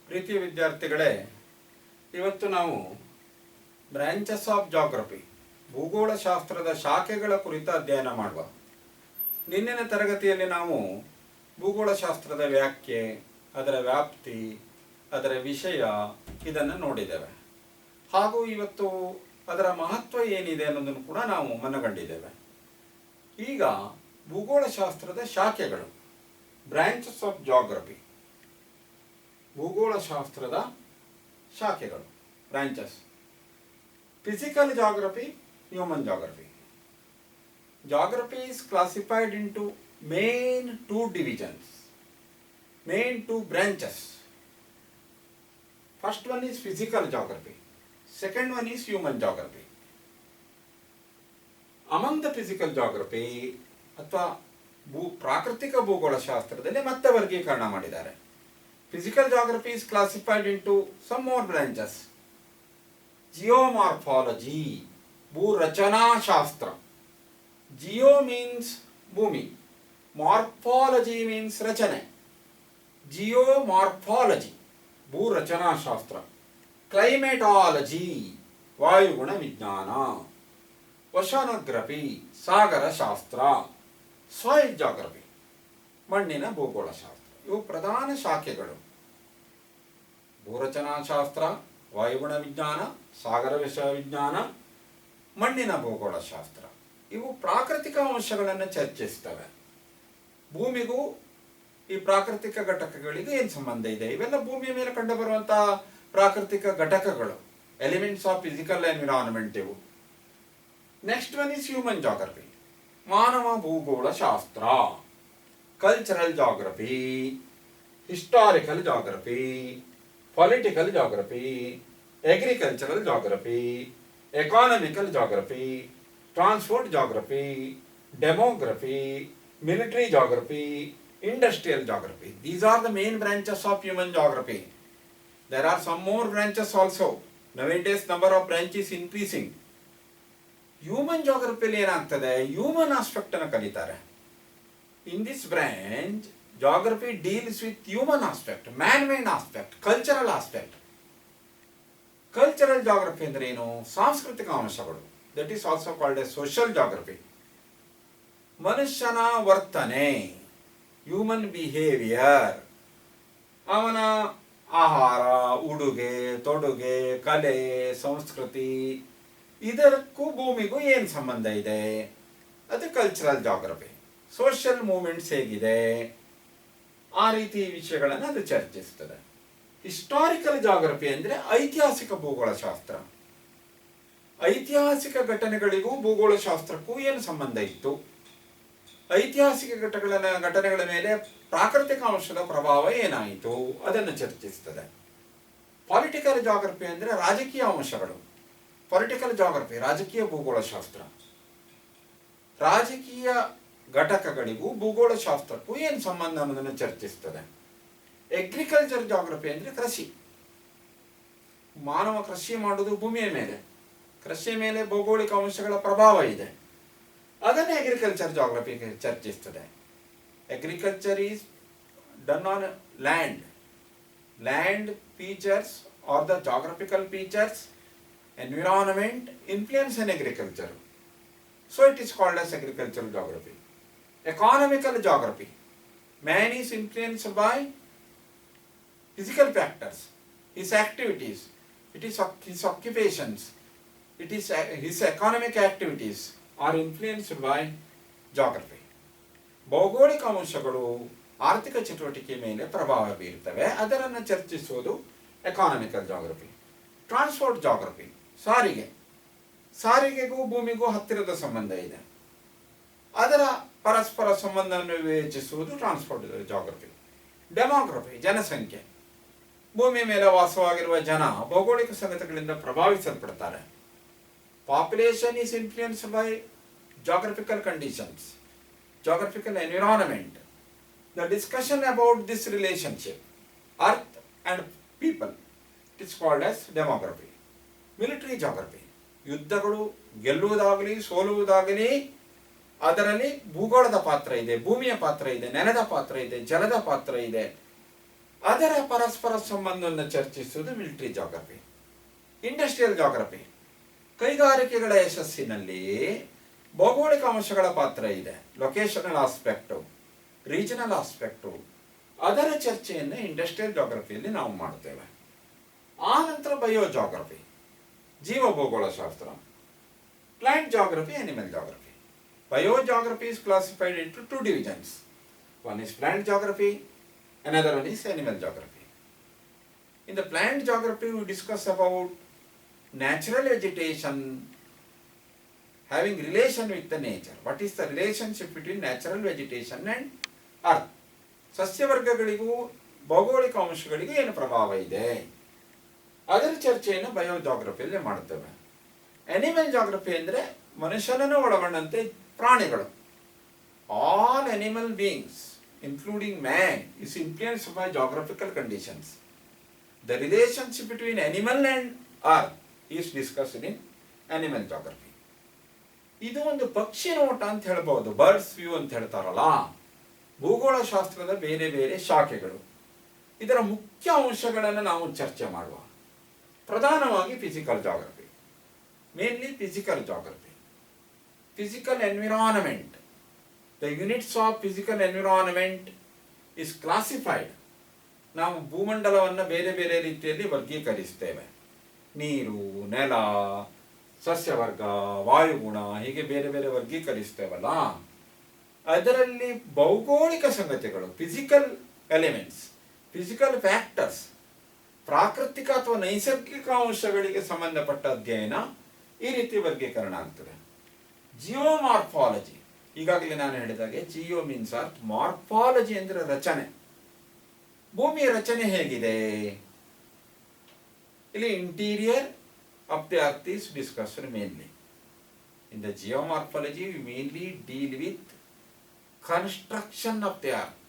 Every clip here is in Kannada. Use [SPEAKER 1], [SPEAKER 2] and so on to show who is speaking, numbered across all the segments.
[SPEAKER 1] ಪ್ರೀತಿಯ ವಿದ್ಯಾರ್ಥಿಗಳೇ, ಇವತ್ತು ನಾವು ಬ್ರಾಂಚಸ್ ಆಫ್ ಜಾಗ್ರಫಿ ಭೂಗೋಳಶಾಸ್ತ್ರದ ಶಾಖೆಗಳ ಕುರಿತು ಅಧ್ಯಯನ ಮಾಡುವ. ನಿನ್ನಿನ ತರಗತಿಯಲ್ಲಿ ನಾವು ಭೂಗೋಳಶಾಸ್ತ್ರದ ವ್ಯಾಖ್ಯೆ, ಅದರ ವ್ಯಾಪ್ತಿ, ಅದರ ವಿಷಯ ಇದನ್ನು ನೋಡಿದ್ದೇವೆ. ಹಾಗೂ ಇವತ್ತು ಅದರ ಮಹತ್ವ ಏನಿದೆ ಅನ್ನೋದನ್ನು ಕೂಡ ನಾವು ಮನಗಂಡಿದ್ದೇವೆ. ಈಗ ಭೂಗೋಳಶಾಸ್ತ್ರದ ಶಾಖೆಗಳು, ಬ್ರಾಂಚಸ್ ಆಫ್ ಜಾಗ್ರಫಿ, ಭೂಗೋಳಶಾಸ್ತ್ರದ ಶಾಖೆಗಳು, branches. Physical geography, human geography. Geography is classified into main two divisions, main two branches. First one is physical geography, second one is human geography. Among the physical geography ಅಥವಾ ಪ್ರಾಕೃತಿಕ ಭೂಗೋಳಶಾಸ್ತ್ರದಲ್ಲಿ ಮತ್ತೆ ವರ್ಗೀಕರಣ ಮಾಡಿದ್ದಾರೆ. Physical geography is classified into some more branches. Geomorphology, ಭೂರಚನಾಶಾಸ್ತ್ರ. ಜಿಯೋ ಮೀನ್ಸ್ ಭೂಮಿ, ಮಾರ್ಫಾಲಜಿ ಮೀನ್ಸ್ ರಚನೆ. ಜಿಯೋಮಾರ್ಫಾಲಜಿ ಭೂರಚನಾಶಾಸ್ತ್ರ. ಕ್ಲೈಮೇಟಾಲಜಿ ವಾಯುಗುಣ ವಿಜ್ಞಾನ. ಓಷನೋಗ್ರಫಿ ಸಾಗರ ಶಾಸ್ತ್ರ. ಸಾಯಿಲ್ ಜಾಗ್ರಫಿ ಮಣ್ಣಿನ ಭೂಗೋಳಶಾಸ್ತ್ರ. ಇವು ಪ್ರಧಾನ ಶಾಖೆಗಳು. ಭೂರಚನಾಶಾಸ್ತ್ರ, ವಾಯುಗುಣ ವಿಜ್ಞಾನ, ಸಾಗರ ವಿಜ್ಞಾನ, ಮಣ್ಣಿನ ಭೂಗೋಳಶಾಸ್ತ್ರ. ಇವು ಪ್ರಾಕೃತಿಕ ಅಂಶಗಳನ್ನು ಚರ್ಚಿಸ್ತವೆ. ಭೂಮಿಗೂ ಈ ಪ್ರಾಕೃತಿಕ ಘಟಕಗಳಿಗೂ ಏನು ಸಂಬಂಧ ಇದೆ? ಇವೆಲ್ಲ ಭೂಮಿಯ ಮೇಲೆ ಕಂಡುಬರುವಂತಹ ಪ್ರಾಕೃತಿಕ ಘಟಕಗಳು, ಎಲಿಮೆಂಟ್ಸ್ ಆಫ್ ಫಿಸಿಕಲ್ ಎನ್ವಿರಾನ್ಮೆಂಟ್ ಇವು. Next one is human geography, ಮಾನವ ಭೂಗೋಳಶಾಸ್ತ್ರ. Cultural geography, historical geography, political geography, agricultural geography, economical geography, transport geography, demography, military geography, industrial geography. These are the main branches of human geography. There are some more branches also. Nowadays number of branches increasing. Human geography ಏನಾಗ್ತದೆ, human aspect ಅನ್ನು ಕಲಿತಾರೆ. In this branch, geography deals with human aspect, man-made aspect, cultural aspect. Cultural geography ಅಂದರೆ ಏನು? ಸಾಂಸ್ಕೃತಿಕ ಅಂಶಗಳು. That is also called A social geography. ಮನುಷ್ಯನ ವರ್ತನೆ, ಹ್ಯೂಮನ್ ಬಿಹೇವಿಯರ್, ಅವನ ಆಹಾರ, ಉಡುಗೆ ತೊಡುಗೆ, ಕಲೆ, ಸಂಸ್ಕೃತಿ, ಇದಕ್ಕೂ ಭೂಮಿಗೂ ಏನು ಸಂಬಂಧ ಇದೆ? ಅದು ಕಲ್ಚರಲ್ ಜಾಗ್ರಫಿ. ಸೋಷಿಯಲ್ ಮೂವ್ಮೆಂಟ್ಸ್ ಹೇಗಿದೆ, ಆ ರೀತಿ ವಿಷಯಗಳನ್ನು ಅದು ಚರ್ಚಿಸ್ತದೆ. ಹಿಸ್ಟಾರಿಕಲ್ ಜಾಗ್ರಫಿ ಅಂದರೆ ಐತಿಹಾಸಿಕ ಭೂಗೋಳಶಾಸ್ತ್ರ. ಐತಿಹಾಸಿಕ ಘಟನೆಗಳಿಗೂ ಭೂಗೋಳಶಾಸ್ತ್ರಕ್ಕೂ ಏನು ಸಂಬಂಧ ಇತ್ತು? ಐತಿಹಾಸಿಕ ಘಟನೆಗಳ ಮೇಲೆ ಪ್ರಾಕೃತಿಕ ಅಂಶದ ಪ್ರಭಾವ ಏನಾಯಿತು ಅದನ್ನು ಚರ್ಚಿಸ್ತದೆ. ಪೊಲಿಟಿಕಲ್ ಜಾಗ್ರಫಿ ಅಂದರೆ ರಾಜಕೀಯ ಅಂಶಗಳು. ಪೊಲಿಟಿಕಲ್ ಜಾಗ್ರಫಿ ರಾಜಕೀಯ ಭೂಗೋಳಶಾಸ್ತ್ರ. ರಾಜಕೀಯ ಘಟಕಗಳಿಗೂ ಭೂಗೋಳಶಾಸ್ತ್ರಕ್ಕೂ ಏನು ಸಂಬಂಧ ಅನ್ನೋದನ್ನು ಚರ್ಚಿಸ್ತದೆ. ಅಗ್ರಿಕಲ್ಚರ್ ಜಾಗ್ರಫಿ ಅಂದರೆ ಕೃಷಿ. ಮಾನವ ಕೃಷಿ ಮಾಡುವುದು ಭೂಮಿಯ ಮೇಲೆ, ಕೃಷಿಯ ಮೇಲೆ ಭೌಗೋಳಿಕ ಅಂಶಗಳ ಪ್ರಭಾವ ಇದೆ. ಅದನ್ನೇ ಅಗ್ರಿಕಲ್ಚರ್ ಜಾಗ್ರಫಿ ಚರ್ಚಿಸ್ತದೆ. Agriculture is done on land. Land features are the geographical features, environment influence in agriculture. So it is called as agricultural geography. Economical geography. Man is influenced by physical factors, his activities, it is his occupations, it is his economic activities are influenced by geography. ಭೌಗೋಳಿಕ ಅಂಶಗಳು ಆರ್ಥಿಕ ಚಟುವಟಿಕೆ ಮೇಲೆ ಪ್ರಭಾವ ಬೀರುತ್ತವೆ. ಅದನ್ನು ಚರ್ಚಿಸುವುದು ಎಕಾನಮಿಕಲ್ ಜಾಗ್ರಫಿ. ಟ್ರಾನ್ಸ್ಪೋರ್ಟ್ ಜಾಗ್ರಫಿ, ಸಾರಿಗೆ. ಸಾರಿಗೆಗೂ ಭೂಮಿಗೂ ಹತ್ತಿರದ ಸಂಬಂಧ ಇದೆ. ಅದರ ಪರಸ್ಪರ ಸಂಬಂಧವನ್ನು ವಿವೇಚಿಸುವುದು ಟ್ರಾನ್ಸ್ಪೋರ್ಟ್ ಜಾಗ್ರಫಿ. ಡೆಮೋಗ್ರಫಿ, ಜನಸಂಖ್ಯೆ. ಭೂಮಿಯ ಮೇಲೆ ವಾಸವಾಗಿರುವ ಜನ ಭೌಗೋಳಿಕ ಸಂಗತಿಗಳಿಂದ ಪ್ರಭಾವಿಸಲ್ಪಡ್ತಾರೆ. Population is influenced by geographical conditions, geographical environment. The discussion about this relationship, earth and people, it is called as demography. Military geography, ಯುದ್ಧಗಳು ಗೆಲ್ಲುವುದಾಗಲಿ ಸೋಲುವುದಾಗಲಿ ಅದರಲ್ಲಿ ಭೂಗೋಳದ ಪಾತ್ರ ಇದೆ, ಭೂಮಿಯ ಪಾತ್ರ ಇದೆ, ನೆಲದ ಪಾತ್ರ ಇದೆ, ಜಲದ ಪಾತ್ರ ಇದೆ. ಅದರ ಪರಸ್ಪರ ಸಂಬಂಧವನ್ನು ಚರ್ಚಿಸುವುದು ಮಿಲಿಟರಿ ಜಾಗ್ರಫಿ. ಇಂಡಸ್ಟ್ರಿಯಲ್ ಜಾಗ್ರಫಿ, ಕೈಗಾರಿಕೆಗಳ ಯಶಸ್ಸಿನಲ್ಲಿ ಭೌಗೋಳಿಕ ಅಂಶಗಳ ಪಾತ್ರ ಇದೆ. ಲೊಕೇಶನಲ್ ಆಸ್ಪೆಕ್ಟು, ರೀಜನಲ್ ಆಸ್ಪೆಕ್ಟು, ಅದರ ಚರ್ಚೆಯನ್ನು ಇಂಡಸ್ಟ್ರಿಯಲ್ ಜಾಗ್ರಫಿಯಲ್ಲಿ ನಾವು ಮಾಡ್ತೇವೆ. ಆ ನಂತರ ಬಯೋ ಜಾಗ್ರಫಿ, ಜೀವ ಭೂಗೋಳಶಾಸ್ತ್ರ, plant geography, animal geography. Bio geography is classified into two divisions. One is plant geography, another one is animal geography. In the plant geography, we discuss about natural vegetation having relation with the nature. What is the relationship between natural vegetation and earth? ಸಸ್ಯವರ್ಗಗಳಿಗೂ ಭೌಗೋಳಿಕ ಅಂಶಗಳಿಗೂ ಏನು ಪ್ರಭಾವ ಇದೆ, ಅದರ ಚರ್ಚೆಯನ್ನು ಬಯೋ ಜಾಗ್ರಫಿಯಲ್ಲಿ ಮಾಡ್ತೇವೆ. ಅನಿಮಲ್ ಜಾಗ್ರಫಿ ಅಂದರೆ ಮನುಷ್ಯನನ್ನು ಒಳಗೊಂಡಂತೆ ಪ್ರಾಣಿಗಳು. All animal beings including man is influenced by geographical conditions. The relationship between animal and earth is discussed in animal geography. ಇದು ಒಂದು ಪಕ್ಷಿ ನೋಟ ಅಂತ ಹೇಳ್ಬೋದು, ಬರ್ಡ್ಸ್ ವ್ಯೂ ಅಂತ ಹೇಳ್ತಾರಲ್ಲ. ಭೂಗೋಳಶಾಸ್ತ್ರದ ಬೇರೆ ಬೇರೆ ಶಾಖೆಗಳು, ಇದರ ಮುಖ್ಯ ಅಂಶಗಳನ್ನು ನಾವು ಚರ್ಚೆ ಮಾಡುವ. ಪ್ರಧಾನವಾಗಿ physical geography, mainly physical geography. Physical environment, the units of physical environment is classified. ನಾವು ಭೂಮಂಡಲವನ್ನು ಬೇರೆ ಬೇರೆ ರೀತಿಯಲ್ಲಿ ವರ್ಗೀಕರಿಸ್ತೇವೆ. ನೀರು, ನೆಲ, ಸಸ್ಯವರ್ಗ, ವಾಯುಗುಣ, ಹೀಗೆ ಬೇರೆ ಬೇರೆ ವರ್ಗೀಕರಿಸ್ತೇವಲ್ಲ. ಅದರಲ್ಲಿ ಭೌಗೋಳಿಕ ಸಂಗತಿಗಳು, ಫಿಸಿಕಲ್ ಎಲಿಮೆಂಟ್ಸ್, ಫಿಸಿಕಲ್ ಫ್ಯಾಕ್ಟರ್ಸ್, ಪ್ರಾಕೃತಿಕ ಅಥವಾ ನೈಸರ್ಗಿಕ ಅಂಶಗಳಿಗೆ ಸಂಬಂಧಪಟ್ಟ ಅಧ್ಯಯನ ಈ ರೀತಿ ವರ್ಗೀಕರಣ ಆಗ್ತದೆ. ಜಿಯೋಮಾರ್ಫಾಲಜಿ, ಈಗಾಗಲೇ ನಾನು ಹೇಳಿದಾಗೆ ಜಿಯೋ ಮೀನ್ಸ್ ಅರ್ತ್, ಮಾರ್ಫಾಲಜಿ ಅಂದರೆ ರಚನೆ. ಭೂಮಿಯ ರಚನೆ ಹೇಗಿದೆ, ಇಲ್ಲಿ interior of the earth is discussed mainly. In the geomorphology we mainly deal with construction of the earth,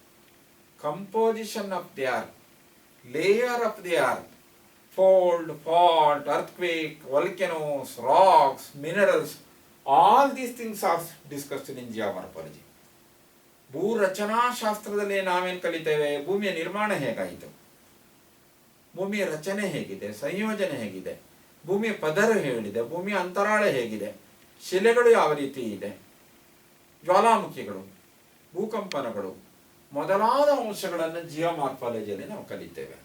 [SPEAKER 1] composition of the earth, layer of the earth, fold, fault, earthquake, volcanoes, rocks, minerals. All these things are discussed in geomorphology. ಭೂ ರಚನಾ ಶಾಸ್ತ್ರದಲ್ಲಿ ನಾವೇನು ಕಲಿತೇವೆ, ಭೂಮಿಯ ನಿರ್ಮಾಣ ಹೇಗಾಯಿತು, ಭೂಮಿಯ ರಚನೆ ಹೇಗಿದೆ, ಸಂಯೋಜನೆ ಹೇಗಿದೆ, ಭೂಮಿಯ ಪದರ ಹೇಗಿದೆ, ಭೂಮಿಯ ಅಂತರಾಳ ಹೇಗಿದೆ, ಶಿಲೆಗಳು ಯಾವ ರೀತಿ ಇದೆ, ಜ್ವಾಲಾಮುಖಿಗಳು, ಭೂಕಂಪನಗಳು ಮೊದಲಾದ ಅಂಶಗಳನ್ನು ಜಿಯೋಮಾರ್ಫಾಲಜಿಯಲ್ಲಿ ನಾವು ಕಲಿತೇವೆ.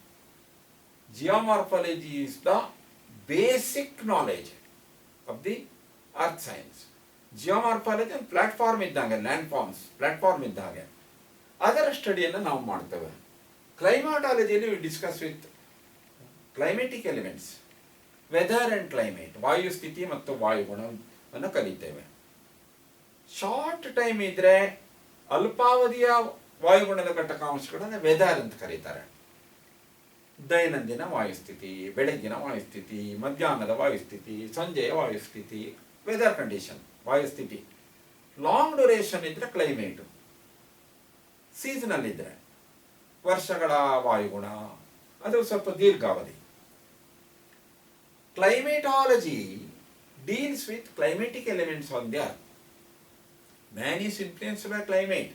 [SPEAKER 1] Geomorphology is the basic knowledge of the earth science. Geomorphology and platform ಇದ್ದಂಗೆ, ಲ್ಯಾಂಡ್ ಫಾರ್ಮ್ಸ್ ಪ್ಲಾಟ್ಫಾರ್ಮ್ ಇದ್ದಂಗೆ ಅದರ ಸ್ಟಡಿಯನ್ನು ನಾವು ಮಾಡ್ತೇವೆ. ಕ್ಲೈಮಾಟಾಲಜಿಯಲ್ಲಿ we discuss with climatic elements, weather and climate, ವಾಯು ಸ್ಥಿತಿ ಮತ್ತು ವಾಯುಗುಣವನ್ನು ಕಲಿತೇವೆ. ಶಾರ್ಟ್ ಟೈಮ್ ಇದ್ದರೆ ಅಲ್ಪಾವಧಿಯ ವಾಯುಗುಣದ ಘಟಕಾಂಶಗಳನ್ನು ವೆದರ್ ಅಂತ ಕರೀತಾರೆ. ದೈನಂದಿನ ವಾಯುಸ್ಥಿತಿ, ಬೆಳಗ್ಗಿನ ವಾಯುಸ್ಥಿತಿ, ಮಧ್ಯಾಹ್ನದ ವಾಯುಸ್ಥಿತಿ, ಸಂಜೆಯ ವಾಯುಸ್ಥಿತಿ, ವೆದರ್ ಕಂಡೀಷನ್, ವಾಯುಸ್ಥಿತಿ. ಲಾಂಗ್ ಡ್ಯೂರೇಷನ್ ಇದ್ದರೆ ಕ್ಲೈಮೇಟು, ಸೀಸನಲ್ ಇದ್ದರೆ ವರ್ಷಗಳ ವಾಯುಗುಣ, ಅದು ಸ್ವಲ್ಪ ದೀರ್ಘಾವಧಿ. Climatology deals with climatic elements on the earth. Man is influenced by climate.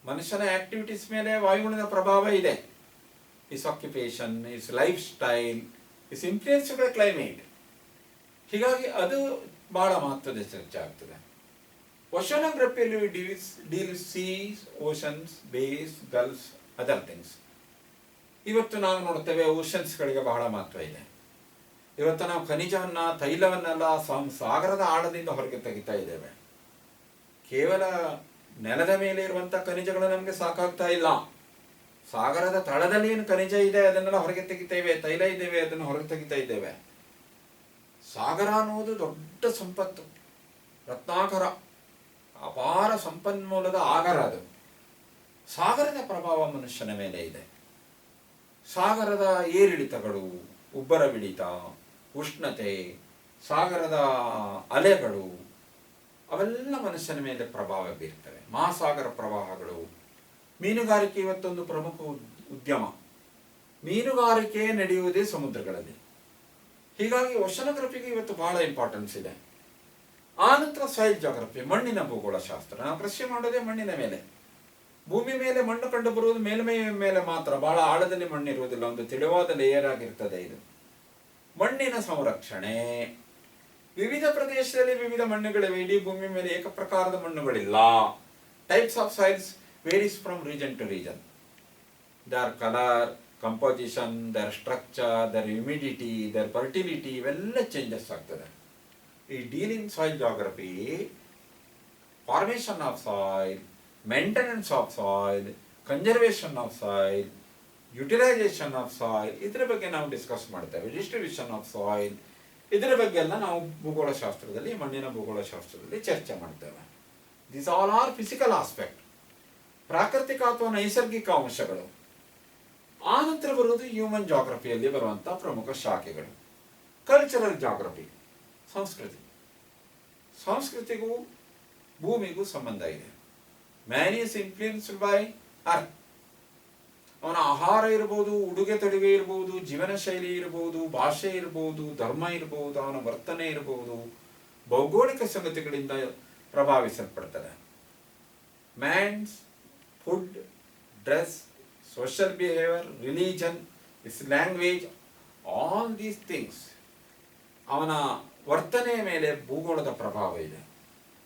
[SPEAKER 1] ಮನುಷ್ಯನ ಆಕ್ಟಿವಿಟೀಸ್ ಮೇಲೆ ವಾಯುಗುಣದ ಪ್ರಭಾವ ಇದೆ. His occupation, his lifestyle is influenced by climate. ಹೀಗಾಗಿ ಅದು ಬಹಳ ಮಹತ್ವದ ಚರ್ಚೆ ಆಗ್ತದೆ. ಓಷನೋಗ್ರಫಿಯಲ್ಲಿ deal seas, oceans, bays, gulfs, other things. ಇವತ್ತು ನಾವು ನೋಡ್ತೇವೆ ಓಷನ್ಸ್ಗಳಿಗೆ ಬಹಳ ಮಹತ್ವ ಇದೆ. ಇವತ್ತು ನಾವು ಖನಿಜವನ್ನು, ತೈಲವನ್ನೆಲ್ಲ ಸಾಗರದ ಆಳದಿಂದ ಹೊರಗೆ ತೆಗಿತಾ ಇದ್ದೇವೆ. ಕೇವಲ ನೆಲದ ಮೇಲೆ ಇರುವಂಥ ಖನಿಜಗಳು ನಮಗೆ ಸಾಕಾಗ್ತಾ ಇಲ್ಲ. ಸಾಗರದ ತಳದಲ್ಲಿ ಏನು ಖನಿಜ ಇದೆ ಅದನ್ನೆಲ್ಲ ಹೊರಗೆ ತೆಗಿತೇವೆ, ತೈಲ ಇದ್ದೇವೆ ಅದನ್ನು ಹೊರಗೆ ತೆಗಿತಾ ಇದ್ದೇವೆ. ಸಾಗರ ಅನ್ನುವುದು ದೊಡ್ಡ ಸಂಪತ್ತು, ರತ್ನಾಕರ, ಅಪಾರ ಸಂಪನ್ಮೂಲದ ಆಗರ. ಅದು ಸಾಗರದ ಪ್ರಭಾವ ಮನುಷ್ಯನ ಮೇಲೆ ಇದೆ. ಸಾಗರದ ಏರಿಳಿತಗಳು, ಉಬ್ಬರವಿಳಿತ, ಉಷ್ಣತೆ, ಸಾಗರದ ಅಲೆಗಳು ಅವೆಲ್ಲ ಮನುಷ್ಯನ ಮೇಲೆ ಪ್ರಭಾವ ಬೀರ್ತವೆ. ಮಹಾಸಾಗರ ಪ್ರವಾಹಗಳು, ಮೀನುಗಾರಿಕೆ ಇವತ್ತೊಂದು ಪ್ರಮುಖ ಉದ್ಯಮ. ಮೀನುಗಾರಿಕೆ ನಡೆಯುವುದೇ ಸಮುದ್ರಗಳಲ್ಲಿ. ಹೀಗಾಗಿ ಓಷನೋಗ್ರಫಿಗೆ ಇವತ್ತು ಬಹಳ ಇಂಪಾರ್ಟೆನ್ಸ್ ಇದೆ. ಆನಂತರ ಸಾಯಿಲ್ ಜಾಗ್ರಫಿ, ಮಣ್ಣಿನ ಭೂಗೋಳಶಾಸ್ತ್ರ. ನಾವು ಕೃಷಿ ಮಾಡೋದೇ ಮಣ್ಣಿನ ಮೇಲೆ. ಭೂಮಿ ಮೇಲೆ ಮಣ್ಣು ಕಂಡು ಬರುವುದು ಮೇಲ್ಮೈ ಮೇಲೆ ಮಾತ್ರ, ಬಹಳ ಆಳದಲ್ಲಿ ಮಣ್ಣಿರುವುದಿಲ್ಲ, ಒಂದು ತಿಳಿವಾದ ಲೇಯರ್ ಆಗಿರ್ತದೆ ಇದು. ಮಣ್ಣಿನ ಸಂರಕ್ಷಣೆ. ವಿವಿಧ ಪ್ರದೇಶದಲ್ಲಿ ವಿವಿಧ ಮಣ್ಣುಗಳಿವೆ, ಇಡೀ ಭೂಮಿ ಮೇಲೆ ಏಕಪ್ರಕಾರದ ಮಣ್ಣುಗಳಿಲ್ಲ. Types of soils varies from region to region. Their colour, composition, their structure, their humidity, their fertility ಇವೆಲ್ಲ ಚೇಂಜಸ್ ಆಗ್ತದೆ. ಈ deal in soil geography, formation of soil, maintenance of soil, conservation of soil, utilisation of soil, ಇದರ ಬಗ್ಗೆ ನಾವು ಡಿಸ್ಕಸ್ ಮಾಡ್ತೇವೆ. ಡಿಸ್ಟ್ರಿಬ್ಯೂಷನ್ ಆಫ್ ಸಾಯಿಲ್, ಇದರ ಬಗ್ಗೆ ಎಲ್ಲ ನಾವು ಭೂಗೋಳಶಾಸ್ತ್ರದಲ್ಲಿ, ಮಣ್ಣಿನ ಭೂಗೋಳಶಾಸ್ತ್ರದಲ್ಲಿ ಚರ್ಚೆ ಮಾಡ್ತೇವೆ. This all are physical aspect, ಪ್ರಾಕೃತಿಕ ಅಥವಾ ನೈಸರ್ಗಿಕ ಅಂಶಗಳು. ಆ ನಂತರ ಬರುವುದು ಹ್ಯೂಮನ್ ಜಾಗ್ರಫಿಯಲ್ಲಿ ಬರುವಂತಹ ಪ್ರಮುಖ ಶಾಖೆಗಳು. ಕಲ್ಚರಲ್ ಜಾಗ್ರಫಿ, ಸಂಸ್ಕೃತಿ. ಸಂಸ್ಕೃತಿಗೂ ಭೂಮಿಗೂ ಸಂಬಂಧ ಇದೆ. Man is influenced by earth. ಅವನ ಆಹಾರ ಇರ್ಬೋದು, ಉಡುಗೆ ತೊಡುಗೆ ಇರ್ಬೋದು, ಜೀವನ ಶೈಲಿ ಇರ್ಬೋದು, ಭಾಷೆ ಇರ್ಬೋದು, ಧರ್ಮ ಇರ್ಬೋದು, ಅವನ ವರ್ತನೆ ಇರ್ಬೋದು, ಭೌಗೋಳಿಕ ಸಂಗತಿಗಳಿಂದ ಪ್ರಭಾವಿಸಲ್ಪಡ್ತದೆ. Man's food, dress, social behaviour, religion, is language, all these things, ಅವನ ವರ್ತನೆಯ ಮೇಲೆ ಭೂಗೋಳದ ಪ್ರಭಾವ ಇದೆ.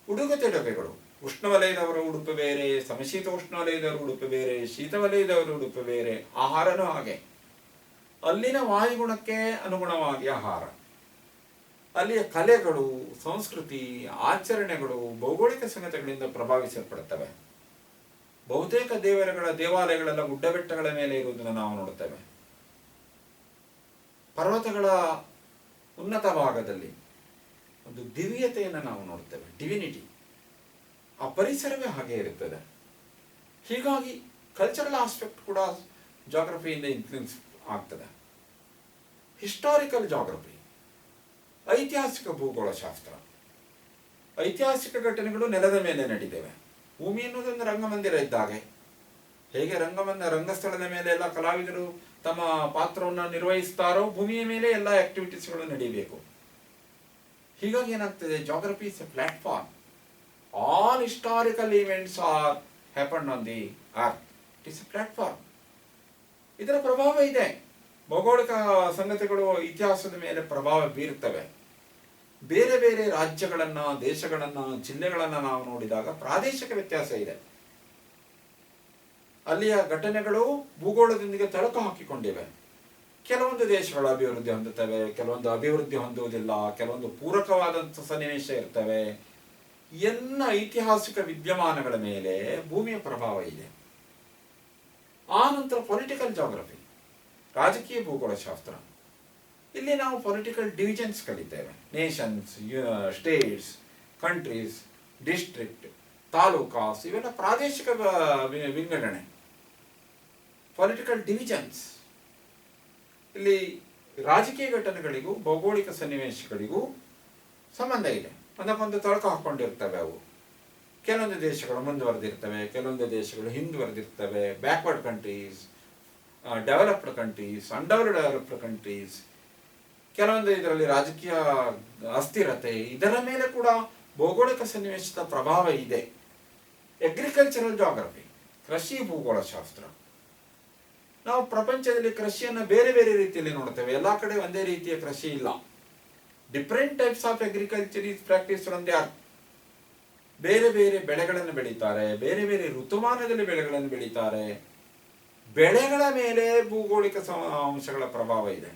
[SPEAKER 1] ಉಡುಗೆ ತೊಡುಗೆಗಳು, ಉಷ್ಣವಲಯದವರ ಉಡುಪು ಬೇರೆ, ಸಮಶೀತ ಉಷ್ಣವಲಯದವರ ಉಡುಪು ಬೇರೆ, ಶೀತವಲಯದವರ ಉಡುಪು ಬೇರೆ. ಆಹಾರನೂ ಹಾಗೆ, ಅಲ್ಲಿನ ವಾಯುಗುಣಕ್ಕೆ ಅನುಗುಣವಾಗಿ ಆಹಾರ, ಅಲ್ಲಿಯ ಕಲೆಗಳು, ಸಂಸ್ಕೃತಿ, ಆಚರಣೆಗಳು ಭೌಗೋಳಿಕ ಸಂಗತಿಗಳಿಂದ ಪ್ರಭಾವಿಸಲ್ಪಡುತ್ತವೆ. ಬಹುತೇಕ ದೇವಾಲಯಗಳೆಲ್ಲ ಗುಡ್ಡಬೆಟ್ಟಗಳ ಮೇಲೆ ಇರುವುದನ್ನು ನಾವು ನೋಡುತ್ತೇವೆ. ಪರ್ವತಗಳ ಉನ್ನತ ಭಾಗದಲ್ಲಿ ಒಂದು ದಿವ್ಯತೆಯನ್ನು ನಾವು ನೋಡುತ್ತೇವೆ, ಡಿವಿನಿಟಿ. ಆ ಪರಿಸರವೇ ಹಾಗೆ ಇರುತ್ತದೆ. ಹೀಗಾಗಿ ಕಲ್ಚರಲ್ ಆಸ್ಪೆಕ್ಟ್ ಕೂಡ ಜಾಗ್ರಫಿಯಿಂದ ಇನ್ಫ್ಲೂಯೆನ್ಸ್ ಆಗ್ತದೆ. ಹಿಸ್ಟಾರಿಕಲ್ ಜಾಗ್ರಫಿ, ಐತಿಹಾಸಿಕ ಭೂಗೋಳಶಾಸ್ತ್ರ. ಐತಿಹಾಸಿಕ ಘಟನೆಗಳು ನೆಲದ ಮೇಲೆ ನಡೀತವೆ. ಭೂಮಿ ಎನ್ನುವುದೊಂದು ರಂಗಮಂದಿರ ಇದ್ದಾಗೆ. ಹೇಗೆ ರಂಗಸ್ಥಳದ ಮೇಲೆ ಎಲ್ಲ ಕಲಾವಿದರು ತಮ್ಮ ಪಾತ್ರವನ್ನು ನಿರ್ವಹಿಸ್ತಾರೋ, ಭೂಮಿಯ ಮೇಲೆ ಎಲ್ಲ ಆಕ್ಟಿವಿಟೀಸ್ಗಳು ನಡೀಬೇಕು. ಹೀಗಾಗಿ ಏನಾಗ್ತದೆ, geography is A platform. All historical events are happened on the earth. It is a platform. ಇದರ ಪ್ರಭಾವ ಇದೆ. ಭೌಗೋಳಿಕ ಸಂಗತಿಗಳು ಇತಿಹಾಸದ ಮೇಲೆ ಪ್ರಭಾವ ಬೀರುತ್ತವೆ. ಬೇರೆ ಬೇರೆ ರಾಜ್ಯಗಳನ್ನ, ದೇಶಗಳನ್ನ, ಜಿಲ್ಲೆಗಳನ್ನ ನಾವು ನೋಡಿದಾಗ ಪ್ರಾದೇಶಿಕ ವ್ಯತ್ಯಾಸ ಇದೆ. ಅಲ್ಲಿಯ ಘಟನೆಗಳು ಭೂಗೋಳದೊಂದಿಗೆ ತಳಕು ಹಾಕಿಕೊಂಡಿವೆ. ಕೆಲವೊಂದು ದೇಶಗಳು ಅಭಿವೃದ್ಧಿ ಹೊಂದುತ್ತವೆ, ಕೆಲವೊಂದು ಅಭಿವೃದ್ಧಿ ಹೊಂದುವುದಿಲ್ಲ, ಕೆಲವೊಂದು ಪೂರಕವಾದಂಥ ಸನ್ನಿವೇಶ ಇರ್ತವೆ. ಎಲ್ಲ ಐತಿಹಾಸಿಕ ವಿದ್ಯಮಾನಗಳ ಮೇಲೆ ಭೂಮಿಯ ಪ್ರಭಾವ ಇದೆ. ಆ ನಂತರ ಪೊಲಿಟಿಕಲ್ ಜಾಗ್ರಫಿ, ರಾಜಕೀಯ ಭೂಗೋಳಶಾಸ್ತ್ರ. ಇಲ್ಲಿ ನಾವು ಪೊಲಿಟಿಕಲ್ ಡಿವಿಷನ್ಸ್ ಕಲಿತೇವೆ. Nations, states, countries, district, talukas, ಇವೆಲ್ಲ ಪ್ರಾದೇಶಿಕ ವಿಂಗಡಣೆ, ಪೊಲಿಟಿಕಲ್ ಡಿವಿಷನ್ಸ್. ಇಲ್ಲಿ ರಾಜಕೀಯ ಘಟನೆಗಳಿಗೂ ಭೌಗೋಳಿಕ ಸನ್ನಿವೇಶಗಳಿಗೂ ಸಂಬಂಧ ಇದೆ. ಒಂದಕ್ಕೊಂದು ತಳಕು ಹಾಕ್ಕೊಂಡಿರ್ತವೆ ಅವು. ಕೆಲವೊಂದು ದೇಶಗಳು ಮುಂದುವರೆದಿರ್ತವೆ, ಕೆಲವೊಂದು ದೇಶಗಳು ಹಿಂದುವರೆದಿರ್ತವೆ. Backward countries, developed countries, under countries. ಕೆಲವೊಂದು ಇದರಲ್ಲಿ ರಾಜಕೀಯ ಅಸ್ಥಿರತೆ, ಇದರ ಮೇಲೆ ಕೂಡ ಭೌಗೋಳಿಕ ಸನ್ನಿವೇಶದ ಪ್ರಭಾವ ಇದೆ. ಅಗ್ರಿಕಲ್ಚರಲ್ ಜಾಗ್ರಫಿ, ಕೃಷಿ ಭೂಗೋಳಶಾಸ್ತ್ರ. ನಾವು ಪ್ರಪಂಚದಲ್ಲಿ ಕೃಷಿಯನ್ನು ಬೇರೆ ಬೇರೆ ರೀತಿಯಲ್ಲಿ ನೋಡ್ತೇವೆ. ಎಲ್ಲ ಕಡೆ ಒಂದೇ ರೀತಿಯ ಕೃಷಿ ಇಲ್ಲ. Different types of agriculture is practice on the earth. ಬೇರೆ ಬೇರೆ ಬೆಳೆಗಳನ್ನು ಬೆಳೀತಾರೆ, ಬೇರೆ ಬೇರೆ ಋತುಮಾನದಲ್ಲಿ ಬೆಳೆಗಳನ್ನು ಬೆಳೀತಾರೆ. ಬೆಳೆಗಳ ಮೇಲೆ ಭೂಗೋಳಿಕ ಅಂಶಗಳ ಪ್ರಭಾವ ಇದೆ.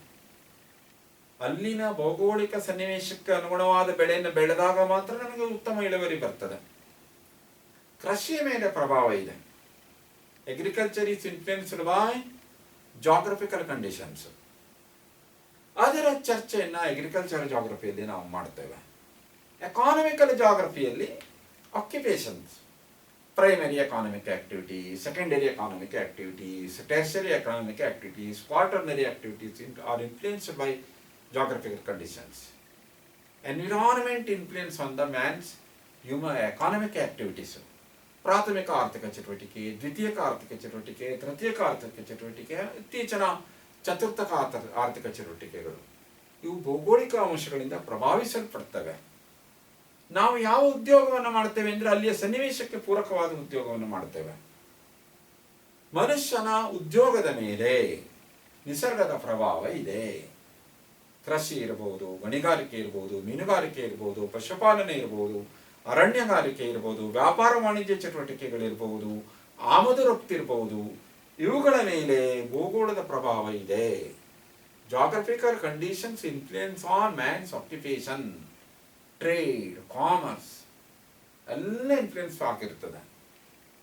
[SPEAKER 1] ಅಲ್ಲಿನ ಭೌಗೋಳಿಕ ಸನ್ನಿವೇಶಕ್ಕೆ ಅನುಗುಣವಾದ ಬೆಳೆಯನ್ನು ಬೆಳೆದಾಗ ಮಾತ್ರ ನಮಗೆ ಉತ್ತಮ ಇಳುವರಿ ಬರ್ತದೆ. ಕೃಷಿಯ ಮೇಲೆ ಪ್ರಭಾವ ಇದೆ. Agriculture is influenced by geographical conditions. ಅದರ ಚರ್ಚೆಯನ್ನು ಅಗ್ರಿಕಲ್ಚರ್ ಜಾಗ್ರಫಿಯಲ್ಲಿ ನಾವು ಮಾಡ್ತೇವೆ. ಎಕಾನಮಿಕಲ್ ಜಾಗ್ರಫಿಯಲ್ಲಿ occupations, primary economic activity, secondary economic activities, tertiary economic activities, quaternary activities are influenced by geographical conditions. Environment influence on the man's human economic activities. ಪ್ರಾಥಮಿಕ ಆರ್ಥಿಕ ಚಟುವಟಿಕೆ, ದ್ವಿತೀಯಕ ಆರ್ಥಿಕ ಚಟುವಟಿಕೆ, ತೃತೀಯಕ ಆರ್ಥಿಕ ಚಟುವಟಿಕೆ, ಇತ್ತೀಚಿನ ಚತುರ್ಥಕ ಆರ್ಥಿಕ ಚಟುವಟಿಕೆಗಳು, ಇವು ಭೌಗೋಳಿಕ ಅಂಶಗಳಿಂದ ಪ್ರಭಾವಿಸಲ್ಪಡ್ತವೆ. ನಾವು ಯಾವ ಉದ್ಯೋಗವನ್ನು ಮಾಡ್ತೇವೆ ಅಂದರೆ ಅಲ್ಲಿಯ ಸನ್ನಿವೇಶಕ್ಕೆ ಪೂರಕವಾದ ಉದ್ಯೋಗವನ್ನು ಮಾಡ್ತೇವೆ. ಮನುಷ್ಯನ ಉದ್ಯೋಗದ ಮೇಲೆ ನಿಸರ್ಗದ ಪ್ರಭಾವ ಇದೆ. ಕೃಷಿ ಇರಬಹುದು, ಗಣಿಗಾರಿಕೆ ಇರಬಹುದು, ಮೀನುಗಾರಿಕೆ ಇರಬಹುದು, ಪಶುಪಾಲನೆ ಇರಬಹುದು, ಅರಣ್ಯಗಾರಿಕೆ ಇರಬಹುದು, ವ್ಯಾಪಾರ ವಾಣಿಜ್ಯ ಚಟುವಟಿಕೆಗಳಿರಬಹುದು, ಆಮದು ರಫ್ತು ಇರಬಹುದು. ಇವುಗಳ ಮೇಲೆ ಭೂಗೋಳದ ಪ್ರಭಾವ ಇದೆ. Geographical conditions influence on man's occupation, trade, commerce ಎಲ್ಲ ಇನ್ಫ್ಲುಯೆನ್ಸ್ ಆಗಿರ್ತದೆ.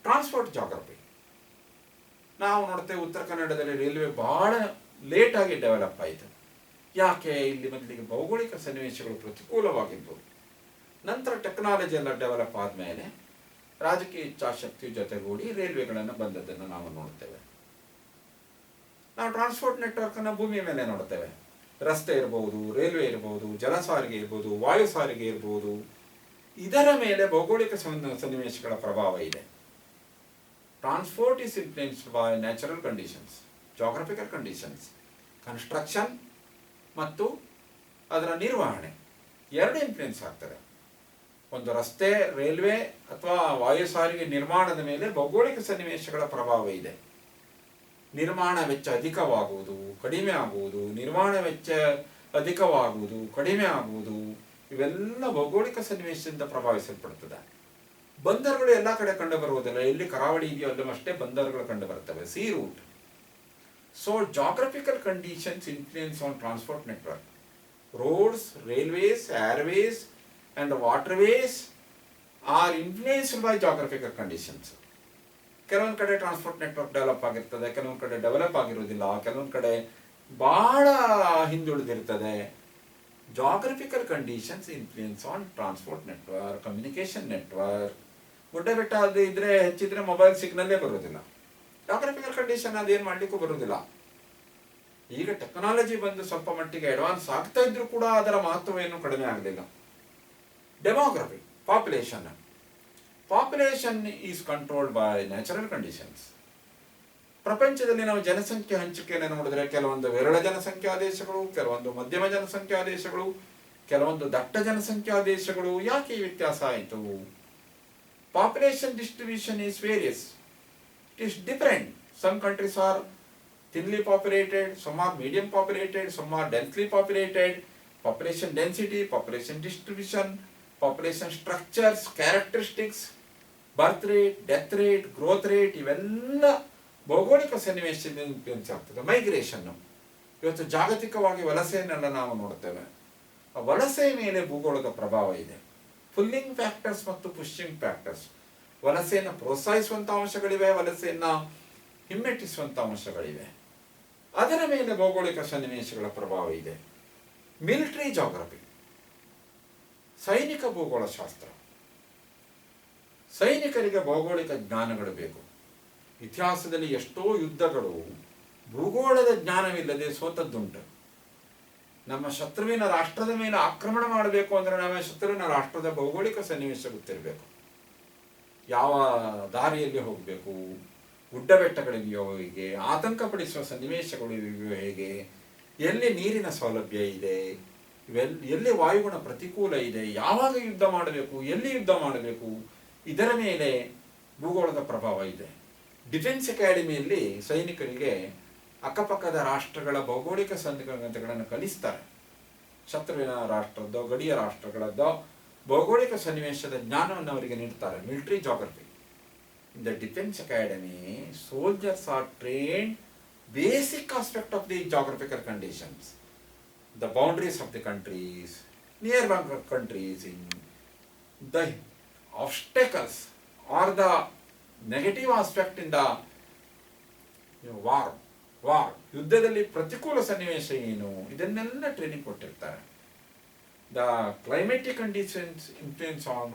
[SPEAKER 1] ಟ್ರಾನ್ಸ್ಪೋರ್ಟ್ ಜಾಗ್ರಫಿ ನಾವು ನೋಡ್ತೇವೆ, ಉತ್ತರ ಕನ್ನಡದಲ್ಲಿ ರೈಲ್ವೆ ಬಹಳ ಲೇಟಾಗಿ ಡೆವಲಪ್ ಆಯಿತು. ಯಾಕೆ? ಇಲ್ಲಿ ಮೊದಲಿಗೆ ಭೌಗೋಳಿಕ ಸನ್ನಿವೇಶಗಳು ಪ್ರತಿಕೂಲವಾಗಿದ್ದವು. ನಂತರ ಟೆಕ್ನಾಲಜಿ ಎಲ್ಲ ಡೆವಲಪ್ ಆದಮೇಲೆ ರಾಜಕೀಯ ಇಚ್ಛಾಶಕ್ತಿ ಜೊತೆಗೂಡಿ ರೈಲ್ವೆಗಳನ್ನು ಬಂದದ್ದನ್ನು ನಾವು ನೋಡ್ತೇವೆ. ನಾವು ಟ್ರಾನ್ಸ್ಪೋರ್ಟ್ ನೆಟ್ವರ್ಕನ್ನು ಭೂಮಿಯ ಮೇಲೆ ನೋಡ್ತೇವೆ. ರಸ್ತೆ ಇರಬಹುದು, ರೈಲ್ವೆ ಇರಬಹುದು, ಜಲ ಸಾರಿಗೆ ಇರ್ಬೋದು, ವಾಯು ಸಾರಿಗೆ ಇರ್ಬೋದು. ಇದರ ಮೇಲೆ ಭೌಗೋಳಿಕ ಸನ್ನಿವೇಶಗಳ ಪ್ರಭಾವ ಇದೆ. Transport is influenced by natural conditions, geographical conditions. Construction ಮತ್ತು ಅದರ ನಿರ್ವಹಣೆ ಎರಡು ಇನ್ಫ್ಲುಯೆನ್ಸ್ ಆಗ್ತದೆ. ಒಂದು ರಸ್ತೆ, ರೈಲ್ವೆ ಅಥವಾ ವಾಯು ಸಾರಿಗೆ ನಿರ್ಮಾಣದ ಮೇಲೆ ಭೌಗೋಳಿಕ ಸನ್ನಿವೇಶಗಳ ಪ್ರಭಾವ ಇದೆ. ನಿರ್ಮಾಣ ವೆಚ್ಚ ಅಧಿಕವಾಗುವುದು, ಕಡಿಮೆ ಆಗುವುದು, ನಿರ್ಮಾಣ ವೆಚ್ಚ ಅಧಿಕವಾಗುವುದು, ಕಡಿಮೆ ಆಗುವುದು, ಇವೆಲ್ಲ ಭೌಗೋಳಿಕ ಸನ್ನಿವೇಶದಿಂದ ಪ್ರಭಾವಿಸಲ್ಪಡುತ್ತದೆ. ಬಂದರುಗಳು ಎಲ್ಲ ಕಡೆ ಕಂಡು ಬರುವುದಿಲ್ಲ. ಎಲ್ಲಿ ಕರಾವಳಿ ಇದೆಯೋ ಅಲ್ಲವಷ್ಟೇ ಬಂದರುಗಳು ಕಂಡು ಬರ್ತವೆ. Sea route. So geographical conditions influence on transport network. Roads, railways, airways and waterways are influenced by geographical conditions. ಕೆಲವೊಂದು ಕಡೆ ಟ್ರಾನ್ಸ್ಪೋರ್ಟ್ ನೆಟ್ವರ್ಕ್ ಡೆವಲಪ್ ಆಗಿರ್ತದೆ, ಕೆಲವೊಂದು ಕಡೆ ಡೆವಲಪ್ ಆಗಿರೋದಿಲ್ಲ, ಕೆಲವೊಂದು ಕಡೆ ಬಹಳ ಹಿಂದುಳಿದಿರ್ತದೆ. Geographical conditions influence on transport network, communication network. ಗುಡ್ಡ ಬೆಟ್ಟ ಅದು ಇದ್ರೆ ಹೆಚ್ಚಿದ್ರೆ ಮೊಬೈಲ್ ಸಿಗ್ನಲ್ಲೇ ಬರೋದಿಲ್ಲ. ಜಾಗ್ರಫಿಕಲ್ ಕಂಡೀಷನ್ ಅದೇನು ಮಾಡಲಿಕ್ಕೂ ಬರೋದಿಲ್ಲ. ಈಗ ಟೆಕ್ನಾಲಜಿ ಬಂದು ಸ್ವಲ್ಪ ಮಟ್ಟಿಗೆ ಅಡ್ವಾನ್ಸ್ ಆಗ್ತಾ ಇದ್ರೂ ಕೂಡ ಅದರ ಮಹತ್ವವೇನು ಕಡಿಮೆ ಆಗಲಿಲ್ಲ. Demography, population. Population is controlled by natural conditions. ಪ್ರಪಂಚದಲ್ಲಿ ನಾವು ಜನಸಂಖ್ಯೆ ಹಂಚಿಕೆಯನ್ನು ನೋಡಿದ್ರೆ ಕೆಲವೊಂದು ವಿರಳ ಜನಸಂಖ್ಯಾ ದೇಶಗಳು, ಕೆಲವೊಂದು ಮಧ್ಯಮ ಜನಸಂಖ್ಯಾ ದೇಶಗಳು, ಕೆಲವೊಂದು ದಟ್ಟ ಜನಸಂಖ್ಯಾ ದೇಶಗಳು. ಯಾಕೆ ಈ ವ್ಯತ್ಯಾಸ ಆಯಿತು? Population distribution is various, it is different. Some countries are thinly populated, some are medium populated, some are densely populated. Population density, population distribution, population structures, characteristics, birth rate, death rate, growth rate, ಇವೆಲ್ಲ ಭೌಗೋಳಿಕ ಸನ್ನಿವೇಶದಿಂದ ಇನ್ಫ್ಲುಯೆನ್ಸ್ ಆಗ್ತದೆ. ಮೈಗ್ರೇಷನ್, ಇವತ್ತು ಜಾಗತಿಕವಾಗಿ ವಲಸೆಯನ್ನೆಲ್ಲ ನಾವು ನೋಡ್ತೇವೆ. ಆ ವಲಸೆಯ ಮೇಲೆ ಭೂಗೋಳದ ಪ್ರಭಾವ ಇದೆ. ಪುಲ್ಲಿಂಗ್ ಫ್ಯಾಕ್ಟರ್ಸ್ ಮತ್ತು ಪುಷಿಂಗ್ ಫ್ಯಾಕ್ಟರ್ಸ್. ವಲಸೆಯನ್ನು ಪ್ರೋತ್ಸಾಹಿಸುವಂಥ ಅಂಶಗಳಿವೆ, ವಲಸೆಯನ್ನು ಹಿಮ್ಮೆಟ್ಟಿಸುವಂಥ ಅಂಶಗಳಿವೆ. ಅದರ ಮೇಲೆ ಭೌಗೋಳಿಕ ಸನ್ನಿವೇಶಗಳ ಪ್ರಭಾವ ಇದೆ. ಮಿಲಿಟರಿ ಜಾಗ್ರಫಿ, ಸೈನಿಕ ಭೂಗೋಳ ಶಾಸ್ತ್ರ. ಸೈನಿಕರಿಗೆ ಭೌಗೋಳಿಕ ಜ್ಞಾನಗಳು ಬೇಕು. ಇತಿಹಾಸದಲ್ಲಿ ಎಷ್ಟೋ ಯುದ್ಧಗಳು ಭೂಗೋಳದ ಜ್ಞಾನವಿಲ್ಲದೆ ಸೋತದ್ದುಂಟು. ನಮ್ಮ ಶತ್ರುವಿನ ರಾಷ್ಟ್ರದ ಮೇಲೆ ಆಕ್ರಮಣ ಮಾಡಬೇಕು ಅಂದರೆ ನಮ್ಮ ಶತ್ರುವಿನ ರಾಷ್ಟ್ರದ ಭೌಗೋಳಿಕ ಸನ್ನಿವೇಶ ಗೊತ್ತಿರಬೇಕು. ಯಾವ ದಾರಿಯಲ್ಲಿ ಹೋಗಬೇಕು, ಗುಡ್ಡ ಬೆಟ್ಟಗಳಿವೆಯೋ ಹೇಗೆ, ಆತಂಕ ಪಡಿಸುವ ಸನ್ನಿವೇಶಗಳು ಇವೆಯೋ ಹೇಗೆ, ಎಲ್ಲಿ ನೀರಿನ ಸೌಲಭ್ಯ ಇದೆ, ಎಲ್ಲಿ ವಾಯುಗುಣ ಪ್ರತಿಕೂಲ ಇದೆ, ಯಾವಾಗ ಯುದ್ಧ ಮಾಡಬೇಕು, ಎಲ್ಲಿ ಯುದ್ಧ ಮಾಡಬೇಕು, ಇದರ ಮೇಲೆ ಭೂಗೋಳದ ಪ್ರಭಾವ ಇದೆ. ಡಿಫೆನ್ಸ್ ಅಕಾಡೆಮಿಯಲ್ಲಿ ಸೈನಿಕರಿಗೆ ಅಕ್ಕಪಕ್ಕದ ರಾಷ್ಟ್ರಗಳ ಭೌಗೋಳಿಕ ಸಂಗತಿಗಳನ್ನು ಕಲಿಸ್ತಾರೆ. ಶತ್ರುವಿನ ರಾಷ್ಟ್ರದ್ದೋ ಗಡಿಯ ರಾಷ್ಟ್ರಗಳದ್ದೋ ಭೌಗೋಳಿಕ ಸನ್ನಿವೇಶದ ಜ್ಞಾನವನ್ನು ಅವರಿಗೆ ನೀಡ್ತಾರೆ. Military geography. In the defense academy, soldiers are trained basic aspect of the geographical conditions, the boundaries of the countries, nearby countries, in the obstacles or the negative aspect in the war. ಯುದ್ಧದಲ್ಲಿ ಪ್ರತಿಕೂಲ ಸನ್ನಿವೇಶ ಏನು, ಇದನ್ನೆಲ್ಲ ಟ್ರೈನಿಂಗ್ ಕೊಟ್ಟಿರ್ತಾರೆ. The climatic conditions influence on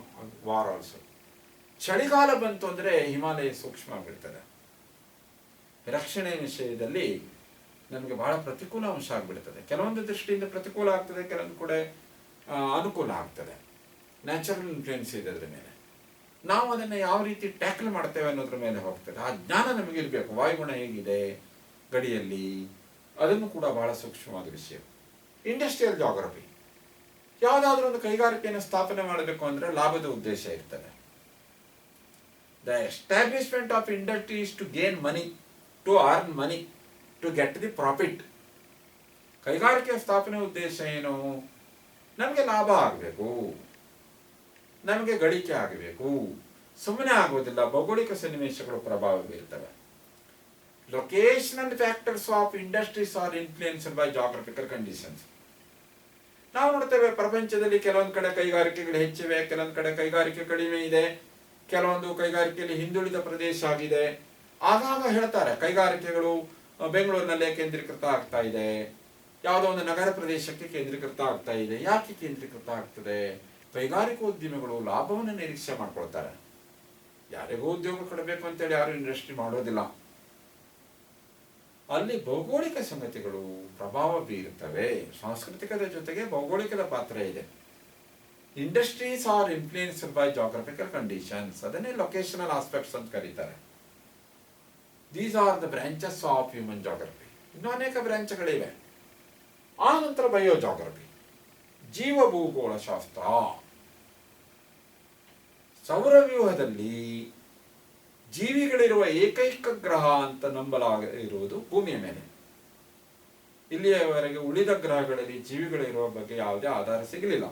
[SPEAKER 1] war also. ಚಳಿಗಾಲ ಬಂತು ಅಂದರೆ ಹಿಮಾಲಯ ಸೂಕ್ಷ್ಮ ಆಗಿಬಿಡ್ತದೆ. ರಕ್ಷಣೆ ವಿಷಯದಲ್ಲಿ ನಮಗೆ ಬಹಳ ಪ್ರತಿಕೂಲ ಅಂಶ ಆಗಿಬಿಡ್ತದೆ. ಕೆಲವೊಂದು ದೃಷ್ಟಿಯಿಂದ ಪ್ರತಿಕೂಲ ಆಗ್ತದೆ, ಕೆಲವೊಂದು ಕೂಡ ಅನುಕೂಲ ಆಗ್ತದೆ. ನ್ಯಾಚುರಲ್ ಇನ್ಫ್ಲುಯೆನ್ಸ್ ಇದೆ ಅದರ ಮೇಲೆ. ನಾವು ಅದನ್ನು ಯಾವ ರೀತಿ ಟ್ಯಾಕಲ್ ಮಾಡ್ತೇವೆ ಅನ್ನೋದ್ರ ಮೇಲೆ ಹೋಗ್ತದೆ. ಆ ಜ್ಞಾನ ನಮಗಿರಬೇಕು. ವಾಯುಗುಣ ಹೇಗಿದೆ ಗಡಿಯಲ್ಲಿ, ಅದನ್ನು ಕೂಡ ಬಹಳ ಸೂಕ್ಷ್ಮವಾದ ವಿಷಯ. Industrial geography. ಯಾವುದಾದ್ರೂ ಒಂದು ಕೈಗಾರಿಕೆಯನ್ನು ಸ್ಥಾಪನೆ ಮಾಡಬೇಕು ಅಂದರೆ ಲಾಭದ ಉದ್ದೇಶ ಇರ್ತದೆ. The establishment of industries to gain money, to earn money, to get the profit. ಕೈಗಾರಿಕೆ ಸ್ಥಾಪನೆ ಉದ್ದೇಶ ಏನು? ನಮಗೆ ಲಾಭ ಆಗಬೇಕು, ನಮಗೆ ಗಳಿಕೆ ಆಗಬೇಕು. ಸುಮ್ಮನೆ ಆಗೋದಿಲ್ಲ. ಭೌಗೋಳಿಕ ಸನ್ನಿವೇಶಗಳು ಪ್ರಭಾವ ಬೀರ್ತವೆ. Locational factors of industries are influenced by geographical conditions. ನಾವು ನೋಡ್ತೇವೆ ಪ್ರಪಂಚದಲ್ಲಿ ಕೆಲವೊಂದು ಕಡೆ ಕೈಗಾರಿಕೆಗಳು ಹೆಚ್ಚಿವೆ, ಕೆಲವೊಂದು ಕಡೆ ಕೈಗಾರಿಕೆ ಕಡಿಮೆ ಇದೆ, ಕೆಲವೊಂದು ಕೈಗಾರಿಕೆಯಲ್ಲಿ ಹಿಂದುಳಿದ ಪ್ರದೇಶ ಆಗಿದೆ. ಆಗಾಗ ಹೇಳ್ತಾರೆ ಕೈಗಾರಿಕೆಗಳು ಬೆಂಗಳೂರಿನಲ್ಲೇ ಕೇಂದ್ರೀಕೃತ ಆಗ್ತಾ ಇದೆ, ಯಾವುದೋ ಒಂದು ನಗರ ಪ್ರದೇಶಕ್ಕೆ ಕೇಂದ್ರೀಕೃತ ಆಗ್ತಾ ಇದೆ. ಯಾಕೆ ಕೇಂದ್ರೀಕೃತ ಆಗ್ತದೆ? ಕೈಗಾರಿಕೋದ್ಯಮಿಗಳು ಲಾಭವನ್ನು ನಿರೀಕ್ಷೆ ಮಾಡ್ಕೊಳ್ತಾರೆ. ಯಾರಿಗೂ ಉದ್ಯೋಗ ಕೊಡಬೇಕು ಅಂತೇಳಿ ಯಾರು ಇಂಡಸ್ಟ್ರಿ ಮಾಡೋದಿಲ್ಲ. ಅಲ್ಲಿ ಭೌಗೋಳಿಕ ಸಂಗತಿಗಳು ಪ್ರಭಾವ ಬೀರುತ್ತವೆ. ಸಾಂಸ್ಕೃತಿಕದ ಜೊತೆಗೆ ಭೌಗೋಳಿಕದ ಪಾತ್ರ ಇದೆ. Industries are influenced by geographical conditions. ಅದನ್ನೇ ಲೊಕೇಶನಲ್ ಆಸ್ಪೆಕ್ಟ್ಸ್ ಅಂತ ಕರೀತಾರೆ. These are the branches of human geography. ಇನ್ನೂ ಅನೇಕ ಬ್ರಾಂಚ್ಗಳಿವೆ. ಆ ನಂತರ ಬಯೋ ಜಾಗ್ರಫಿ, ಜೀವ ಭೂಗೋಳ ಶಾಸ್ತ್ರ. ಸೌರವ್ಯೂಹದಲ್ಲಿ ಜೀವಿಗಳಿರುವ ಏಕೈಕ ಗ್ರಹ ಅಂತ ನಂಬಲಾಗಿರುವುದು ಭೂಮಿಯ ಮೇಲೆ. ಇಲ್ಲಿಯವರೆಗೆ ಉಳಿದ ಗ್ರಹಗಳಲ್ಲಿ ಜೀವಿಗಳಿರುವ ಬಗ್ಗೆ ಯಾವುದೇ ಆಧಾರ ಸಿಗಲಿಲ್ಲ.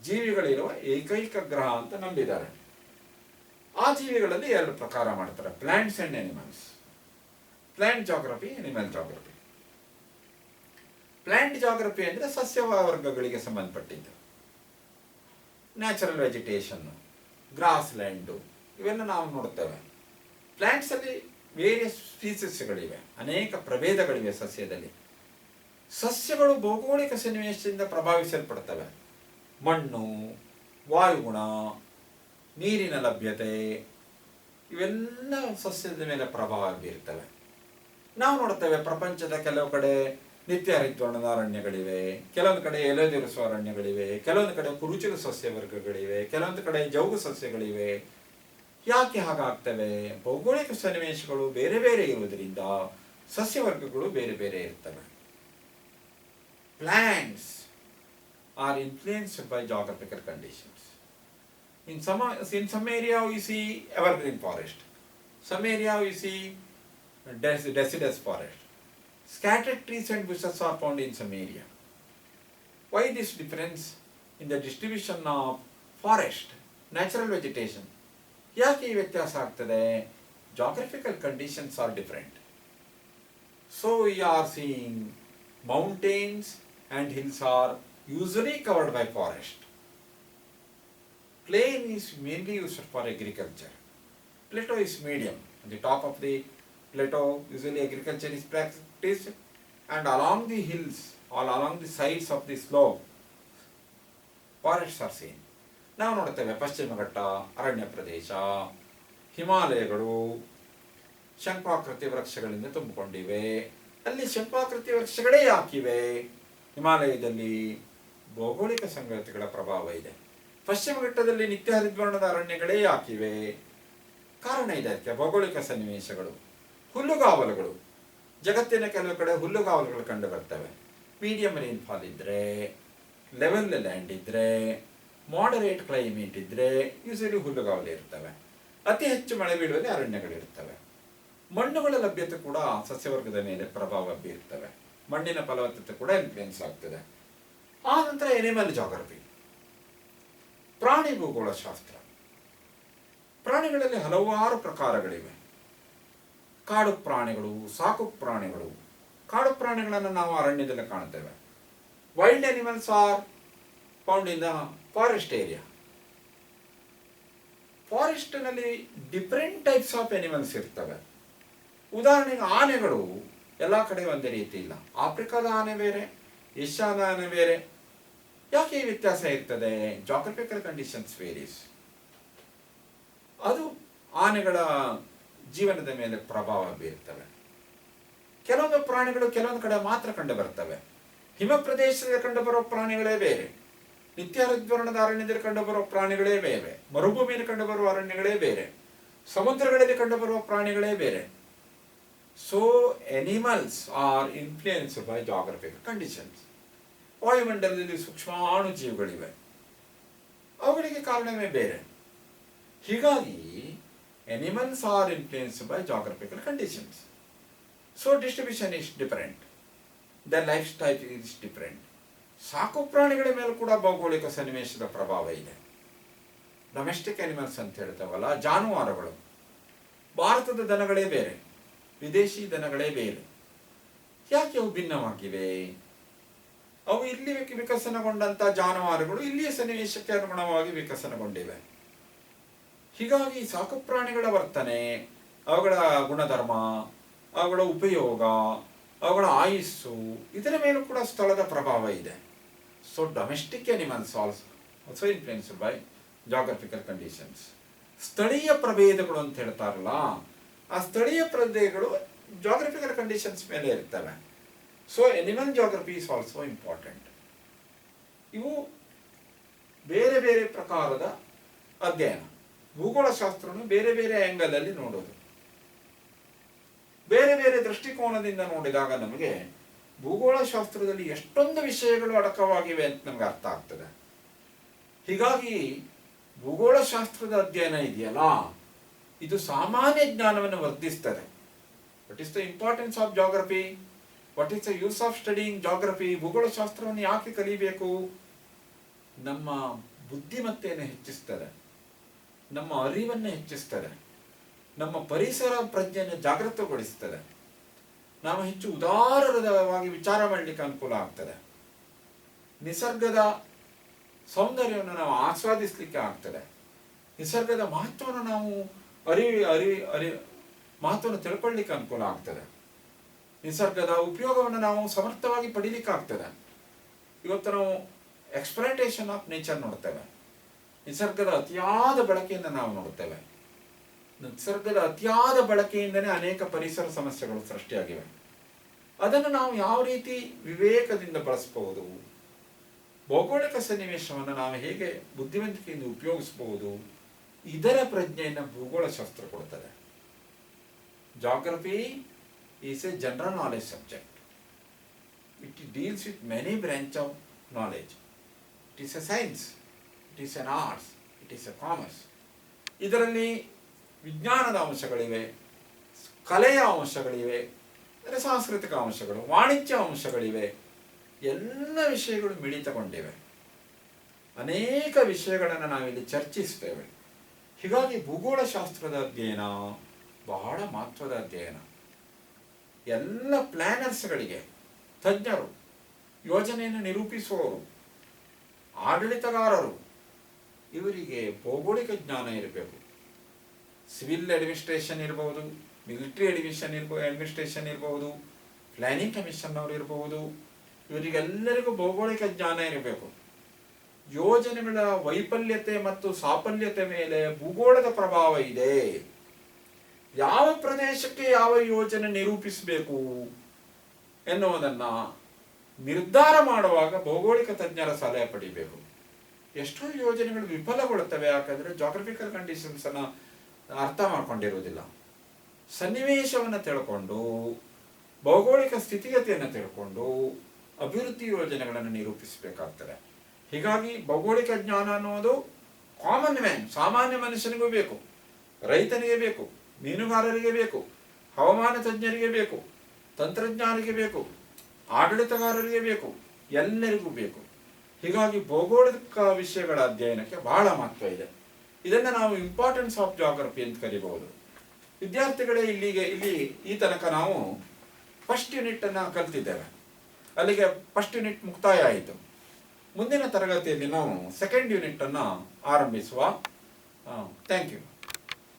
[SPEAKER 1] ಜೀವಿಗಳಿರುವ ಏಕೈಕ ಗ್ರಹ ಅಂತ ನಂಬಿದ್ದಾರೆ. ಆ ಜೀವಿಗಳಲ್ಲಿ ಎರಡು ಪ್ರಕಾರ ಮಾಡ್ತಾರೆ, plants and animals. Plant geography, animal geography. Plant geography ಅಂದರೆ ಸಸ್ಯ ವರ್ಗಗಳಿಗೆ ಸಂಬಂಧಪಟ್ಟಿದ್ದು. ನ್ಯಾಚುರಲ್ ವೆಜಿಟೇಷನ್, ಗ್ರಾಸ್ ಲ್ಯಾಂಡು, ಇವೆಲ್ಲ ನಾವು ನೋಡ್ತೇವೆ. ಪ್ಲಾಂಟ್ಸ್ ಅಲ್ಲಿ ವೇರಿಯಸ್ ಸ್ಪೀಸಸ್ಗಳಿವೆ, ಅನೇಕ ಪ್ರಭೇದಗಳಿವೆ ಸಸ್ಯದಲ್ಲಿ. ಸಸ್ಯಗಳು ಭೌಗೋಳಿಕ ಸನ್ನಿವೇಶದಿಂದ ಪ್ರಭಾವಿಸಲ್ಪಡ್ತವೆ. ಮಣ್ಣು, ವಾಯುಗುಣ, ನೀರಿನ ಲಭ್ಯತೆ, ಇವೆಲ್ಲ ಸಸ್ಯದ ಮೇಲೆ ಪ್ರಭಾವ ಬೀರ್ತವೆ. ನಾವು ನೋಡ್ತೇವೆ ಪ್ರಪಂಚದ ಕೆಲವು ಕಡೆ ನಿತ್ಯ ಹರಿದ್ವರ್ಣದ ಅರಣ್ಯಗಳಿವೆ, ಕೆಲವೊಂದು ಕಡೆ ಎಲೆದಿರಿಸುವ ಅರಣ್ಯಗಳಿವೆ, ಕೆಲವೊಂದು ಕಡೆ ಕುರುಚಿಲು ಸಸ್ಯ ವರ್ಗಗಳಿವೆ, ಕೆಲವೊಂದು ಕಡೆ ಜೌಗು ಸಸ್ಯಗಳಿವೆ. ಯಾಕೆ ಹಾಗಾಗ್ತವೆ? ಭೌಗೋಳಿಕ ಸನ್ನಿವೇಶಗಳು ಬೇರೆ ಬೇರೆ ಇರುವುದರಿಂದ ಸಸ್ಯವರ್ಗಗಳು ಬೇರೆ ಬೇರೆ ಇರ್ತವೆ. Plants are influenced by geographical conditions. In some area we see evergreen forest. Some area we see deciduous forest. Scattered trees and bushes are found in some area. Why this difference in the distribution of forest, natural vegetation? ಯಾಕೆ ಈ ವ್ಯತ್ಯಾಸ ಆಗ್ತದೆ? Geographical conditions are different. So we are seeing mountains and hills are usually covered by forest. Plain is mainly used for agriculture. Plateau is medium. On the top of the plateau, usually agriculture is practiced, and along the hills, all along the sides of the slope, forests are seen. ನಾವು ನೋಡ್ತೇವೆ ಪಶ್ಚಿಮ ಘಟ್ಟ, ಅರಣ್ಯ ಪ್ರದೇಶ, ಹಿಮಾಲಯಗಳು ಶಂಖಾಕೃತಿ ವೃಕ್ಷಗಳಿಂದ ತುಂಬಿಕೊಂಡಿವೆ. ಅಲ್ಲಿ ಶಂಖಾಕೃತಿ ವೃಕ್ಷಗಳೇ ಯಾಕಿವೆ? ಹಿಮಾಲಯದಲ್ಲಿ ಭೌಗೋಳಿಕ ಸಂಗತಿಗಳ ಪ್ರಭಾವ ಇದೆ. ಪಶ್ಚಿಮ ಘಟ್ಟದಲ್ಲಿ ನಿತ್ಯ ಹರಿದ್ವರ್ಣದ ಅರಣ್ಯಗಳೇ ಯಾಕಿವೆ? ಕಾರಣ ಇದೆ ಅದಕ್ಕೆ, ಭೌಗೋಳಿಕ ಸನ್ನಿವೇಶಗಳು. ಹುಲ್ಲುಗಾವಲುಗಳು, ಜಗತ್ತಿನ ಕೆಲವು ಕಡೆ ಹುಲ್ಲುಗಾವಲುಗಳು ಕಂಡು ಬರ್ತವೆ. ಮೀಡಿಯಂ ರೈನ್ಫಾಲ್ ಇದ್ದರೆ, ಲೆವೆಲ್ ಲ್ಯಾಂಡ್ ಇದ್ದರೆ, ಮಾಡರೇಟ್ ಕ್ಲೈಮೇಟ್ ಇದ್ದರೆ ಯೂಸಲಿ ಹುಲ್ಲುಗಾವಲು ಇರ್ತವೆ. ಅತಿ ಹೆಚ್ಚು ಮಳೆ ಬೀಳುವಲ್ಲಿ ಅರಣ್ಯಗಳಿರ್ತವೆ. ಮಣ್ಣುಗಳ ಲಭ್ಯತೆ ಕೂಡ ಸಸ್ಯವರ್ಗದ ಮೇಲೆ ಪ್ರಭಾವ ಬೀರ್ತವೆ. ಮಣ್ಣಿನ ಫಲವತ್ತತೆ ಕೂಡ ಇನ್ಫ್ಲುಯೆನ್ಸ್ ಆಗ್ತದೆ. ಆ ನಂತರ ಎನಿಮಲ್ ಜಾಗ್ರಫಿ, ಪ್ರಾಣಿ ಭೂಗೋಳ ಶಾಸ್ತ್ರ. ಪ್ರಾಣಿಗಳಲ್ಲಿ ಹಲವಾರು ಪ್ರಕಾರಗಳಿವೆ. ಕಾಡು ಪ್ರಾಣಿಗಳು, ಸಾಕು ಪ್ರಾಣಿಗಳು. ಕಾಡು ಪ್ರಾಣಿಗಳನ್ನು ನಾವು ಅರಣ್ಯದಲ್ಲಿ ಕಾಣುತ್ತೇವೆ. Wild animals are found in the forest area. ಫಾರೆಸ್ಟ್ನಲ್ಲಿ ಡಿಫರೆಂಟ್ ಟೈಪ್ಸ್ ಆಫ್ ಅನಿಮಲ್ಸ್ ಇರ್ತವೆ. ಉದಾಹರಣೆಗೆ ಆನೆಗಳು ಎಲ್ಲ ಕಡೆ ಒಂದೇ ರೀತಿ ಇಲ್ಲ. ಆಫ್ರಿಕಾದ ಆನೆ ಬೇರೆ, ಏಷ್ಯಾದ ಆನೆ ಬೇರೆ. ಯಾಕೆ ಈ ವ್ಯತ್ಯಾಸ ಇರ್ತದೆ? Geographical conditions varies. ಅದು ಆನೆಗಳ ಜೀವನದ ಮೇಲೆ ಪ್ರಭಾವ ಬೀರ್ತವೆ. ಕೆಲವೊಂದು ಪ್ರಾಣಿಗಳು ಕೆಲವೊಂದು ಕಡೆ ಮಾತ್ರ ಕಂಡು ಬರ್ತವೆ. ಹಿಮ ಪ್ರದೇಶದಲ್ಲಿ ಕಂಡು ಬರುವ ಪ್ರಾಣಿಗಳೇ ಬೇರೆ, ನಿತ್ಯ ಹರಿದ್ವರ್ಣದ ಅರಣ್ಯದಲ್ಲಿ ಕಂಡು ಬರುವ ಪ್ರಾಣಿಗಳೇ ಬೇರೆ, ಮರುಭೂಮಿಯಲ್ಲಿ ಕಂಡು ಬರುವ ಅರಣ್ಯಗಳೇ ಬೇರೆ, ಸಮುದ್ರಗಳಲ್ಲಿ ಕಂಡು ಬರುವ ಪ್ರಾಣಿಗಳೇ ಬೇರೆ. So animals are influenced by geographical conditions. ವಾಯುಮಂಡಲದಲ್ಲಿ ಸೂಕ್ಷ್ಮಾಣು ಜೀವಿಗಳಿವೆ, ಅವುಗಳಿಗೆ ಕಾರಣವೇ ಬೇರೆ. ಹೀಗಾಗಿ animals are influenced by geographical conditions. So distribution is different, the lifestyle is different. ಸಾಕು ಪ್ರಾಣಿಗಳ ಮೇಲೂ ಕೂಡ ಭೌಗೋಳಿಕ ಸನ್ನಿವೇಶದ ಪ್ರಭಾವ ಇದೆ. ಡೊಮೆಸ್ಟಿಕ್ ಅನಿಮಲ್ಸ್ ಅಂತ ಹೇಳ್ತಾವಲ್ಲ, ಜಾನುವಾರುಗಳು. ಭಾರತದ ದನಗಳೇ ಬೇರೆ, ವಿದೇಶಿ ದನಗಳೇ ಬೇರೆ. ಯಾಕೆ ಅವು ಭಿನ್ನವಾಗಿವೆ? ಅವು ಇಲ್ಲಿ ವಿಕಸನಗೊಂಡಂಥ ಜಾನುವಾರುಗಳು ಇಲ್ಲಿಯ ಸನ್ನಿವೇಶಕ್ಕೆ ಅನುಗುಣವಾಗಿ ವಿಕಸನಗೊಂಡಿವೆ. ಹೀಗಾಗಿ ಸಾಕು ಪ್ರಾಣಿಗಳ ವರ್ತನೆ, ಅವುಗಳ ಗುಣಧರ್ಮ, ಅವುಗಳ ಉಪಯೋಗ, ಅವುಗಳ ಆಯುಸ್ಸು, ಇದರ ಮೇಲೂ ಕೂಡ ಸ್ಥಳದ ಪ್ರಭಾವ ಇದೆ. So domestic animals also influenced by geographical conditions. ಸ್ಥಳೀಯ ಪ್ರಭೇದಗಳು ಅಂತ ಹೇಳ್ತಾರಲ್ಲ, ಆ ಸ್ಥಳೀಯ ಪ್ರಭೇದಗಳು ಜಾಗ್ರಫಿಕಲ್ ಕಂಡೀಷನ್ಸ್ ಮೇಲೆ ಇರ್ತವೆ. So animal geography is also important. ಇವು ಬೇರೆ ಬೇರೆ ಪ್ರಕಾರದ ಅಧ್ಯಯನ. ಭೂಗೋಳಶಾಸ್ತ್ರವನ್ನು ಬೇರೆ ಬೇರೆ ಆ್ಯಂಗಲಲ್ಲಿ ನೋಡೋದು, ಬೇರೆ ಬೇರೆ ದೃಷ್ಟಿಕೋನದಿಂದ ನೋಡಿದಾಗ ನಮಗೆ ಭೂಗೋಳಶಾಸ್ತ್ರದಲ್ಲಿ ಎಷ್ಟೊಂದು ವಿಷಯಗಳು ಅಡಕವಾಗಿವೆ ಅಂತ ನಮ್ಗೆ ಅರ್ಥ ಆಗ್ತದೆ. ಹೀಗಾಗಿ ಭೂಗೋಳಶಾಸ್ತ್ರದ ಅಧ್ಯಯನ ಇದೆಯಲ್ಲ, ಇದು ಸಾಮಾನ್ಯ ಜ್ಞಾನವನ್ನು ವರ್ಧಿಸ್ತದೆ. What is the importance of geography? What is the use of studying geography? ಭೂಗೋಳಶಾಸ್ತ್ರವನ್ನು ಯಾಕೆ ಕಲಿಬೇಕು? ನಮ್ಮ ಬುದ್ಧಿಮತ್ತೆಯನ್ನು ಹೆಚ್ಚಿಸ್ತದೆ, ನಮ್ಮ ಅರಿವನ್ನು ಹೆಚ್ಚಿಸ್ತದೆ, ನಮ್ಮ ಪರಿಸರ ಪ್ರಜ್ಞೆಯನ್ನು ಜಾಗೃತಗೊಳಿಸ್ತದೆ. ನಾವು ಹೆಚ್ಚು ಉದಾರವಾಗಿ ವಿಚಾರ ಮಾಡಲಿಕ್ಕೆ ಅನುಕೂಲ ಆಗ್ತದೆ. ನಿಸರ್ಗದ ಸೌಂದರ್ಯವನ್ನು ನಾವು ಆಸ್ವಾದಿಸಲಿಕ್ಕೆ ಆಗ್ತದೆ. ನಿಸರ್ಗದ ಮಹತ್ವವನ್ನು ನಾವು ಮಹತ್ವವನ್ನು ತಿಳ್ಕೊಳ್ಳಿಕ್ಕೆ ಅನುಕೂಲ ಆಗ್ತದೆ. ನಿಸರ್ಗದ ಉಪಯೋಗವನ್ನು ನಾವು ಸಮರ್ಥವಾಗಿ ಪಡೀಲಿಕ್ಕೆ ಆಗ್ತದೆ. ಇವತ್ತು ನಾವು ಎಕ್ಸ್ಪ್ಲಾಯಿಟೇಷನ್ ಆಫ್ ನೇಚರ್ ನೋಡ್ತೇವೆ, ನಿಸರ್ಗದ ಅತಿಯಾದ ಬಳಕೆಯನ್ನು ನಾವು ನೋಡ್ತೇವೆ. ನಿಸರ್ಗದ ಅತಿಯಾದ ಬಳಕೆಯಿಂದನೇ ಅನೇಕ ಪರಿಸರ ಸಮಸ್ಯೆಗಳು ಸೃಷ್ಟಿಯಾಗಿವೆ. ಅದನ್ನು ನಾವು ಯಾವ ರೀತಿ ವಿವೇಕದಿಂದ ಬಳಸಬಹುದು, ಭೌಗೋಳಿಕ ಸನ್ನಿವೇಶವನ್ನು ನಾವು ಹೇಗೆ ಬುದ್ಧಿವಂತಿಕೆಯಿಂದ ಉಪಯೋಗಿಸಬಹುದು, ಇದರ ಪ್ರಜ್ಞೆಯನ್ನು ಭೂಗೋಳಶಾಸ್ತ್ರ ಕೊಡುತ್ತದೆ. Geography is A general knowledge subject. It deals with many branch of knowledge. It is A science, it is N arts, it is A commerce. ಇದರಲ್ಲಿ ವಿಜ್ಞಾನದ ಅಂಶಗಳಿವೆ, ಕಲೆಯ ಅಂಶಗಳಿವೆ, ಅಂದರೆ ಸಾಂಸ್ಕೃತಿಕ ಅಂಶಗಳು, ವಾಣಿಜ್ಯ ಅಂಶಗಳಿವೆ. ಎಲ್ಲ ವಿಷಯಗಳು ಮಿಳಿತಗೊಂಡಿವೆ. ಅನೇಕ ವಿಷಯಗಳನ್ನು ನಾವಿಲ್ಲಿ ಚರ್ಚಿಸ್ತೇವೆ. ಹೀಗಾಗಿ ಭೂಗೋಳಶಾಸ್ತ್ರದ ಅಧ್ಯಯನ ಬಹಳ ಮಹತ್ವದ ಅಧ್ಯಯನ. ಎಲ್ಲ ಪ್ಲಾನರ್ಸ್ಗಳಿಗೆ, ತಜ್ಞರು, ಯೋಜನೆಯನ್ನು ನಿರೂಪಿಸುವವರು, ಆಡಳಿತಗಾರರು, ಇವರಿಗೆ ಭೌಗೋಳಿಕ ಜ್ಞಾನ ಇರಬೇಕು. ಸಿವಿಲ್ ಅಡ್ಮಿನಿಸ್ಟ್ರೇಷನ್ ಇರಬಹುದು, ಮಿಲಿಟರಿ ಅಡ್ಮಿನಿಸ್ಟ್ರೇಷನ್ ಇರಬಹುದು, ಪ್ಲಾನಿಂಗ್ ಕಮಿಷನ್ ಅವರು ಇರಬಹುದು. ಇವರಿಗೆಲ್ಲರಿಗೂ ಭೌಗೋಳಿಕ ಜ್ಞಾನ ಇರಬೇಕು. ಯೋಜನೆಗಳ ವೈಫಲ್ಯತೆ ಮತ್ತು ಸಾಫಲ್ಯತೆ ಮೇಲೆ ಭೂಗೋಳದ ಪ್ರಭಾವ ಇದೆ. ಯಾವ ಪ್ರದೇಶಕ್ಕೆ ಯಾವ ಯೋಜನೆ ನಿರೂಪಿಸಬೇಕು ಎನ್ನುವುದನ್ನು ನಿರ್ಧಾರ ಮಾಡುವಾಗ ಭೌಗೋಳಿಕ ತಜ್ಞರ ಸಲಹೆ ಪಡಿಬೇಕು. ಎಷ್ಟೋ ಯೋಜನೆಗಳು ವಿಫಲಗೊಳ್ಳುತ್ತವೆ, ಯಾಕಂದರೆ ಜಾಗ್ರಫಿಕಲ್ ಕಂಡೀಷನ್ಸ್ ಅನ್ನು ಅರ್ಥ ಮಾಡ್ಕೊಂಡಿರುವುದಿಲ್ಲ. ಸನ್ನಿವೇಶವನ್ನು ತಿಳ್ಕೊಂಡು, ಭೌಗೋಳಿಕ ಸ್ಥಿತಿಗತಿಯನ್ನು ತಿಳ್ಕೊಂಡು ಅಭಿವೃದ್ಧಿ ಯೋಜನೆಗಳನ್ನು ನಿರೂಪಿಸಬೇಕಾಗ್ತದೆ. ಹೀಗಾಗಿ ಭೌಗೋಳಿಕ ಜ್ಞಾನ ಅನ್ನೋದು ಕಾಮನ್ ಮ್ಯಾನ್, ಸಾಮಾನ್ಯ ಮನುಷ್ಯನಿಗೂ ಬೇಕು, ರೈತನಿಗೆ ಬೇಕು, ಮೀನುಗಾರರಿಗೆ ಬೇಕು, ಹವಾಮಾನ ತಜ್ಞರಿಗೆ ಬೇಕು, ತಂತ್ರಜ್ಞಾನಿಗೆ ಬೇಕು, ಆಡಳಿತಗಾರರಿಗೆ ಬೇಕು, ಎಲ್ಲರಿಗೂ ಬೇಕು. ಹೀಗಾಗಿ ಭೌಗೋಳಿಕ ವಿಷಯಗಳ ಅಧ್ಯಯನಕ್ಕೆ ಬಹಳ ಮಹತ್ವ ಇದೆ. ಇದನ್ನು ನಾವು ಇಂಪಾರ್ಟೆನ್ಸ್ ಆಫ್ ಜಾಗ್ರಫಿ ಅಂತ ಕರಿಬಹುದು. ವಿದ್ಯಾರ್ಥಿಗಳೇ, ಇಲ್ಲಿ ಈ ತನಕ ನಾವು ಫಸ್ಟ್ ಯೂನಿಟನ್ನು ಕಲಿತಿದ್ದೇವೆ. ಅಲ್ಲಿಗೆ ಫಸ್ಟ್ ಯೂನಿಟ್ ಮುಕ್ತಾಯ ಆಯಿತು. ಮುಂದಿನ ತರಗತಿಯಲ್ಲಿ ನಾವು ಸೆಕೆಂಡ್ ಯೂನಿಟನ್ನು ಆರಂಭಿಸುವ. Thank you.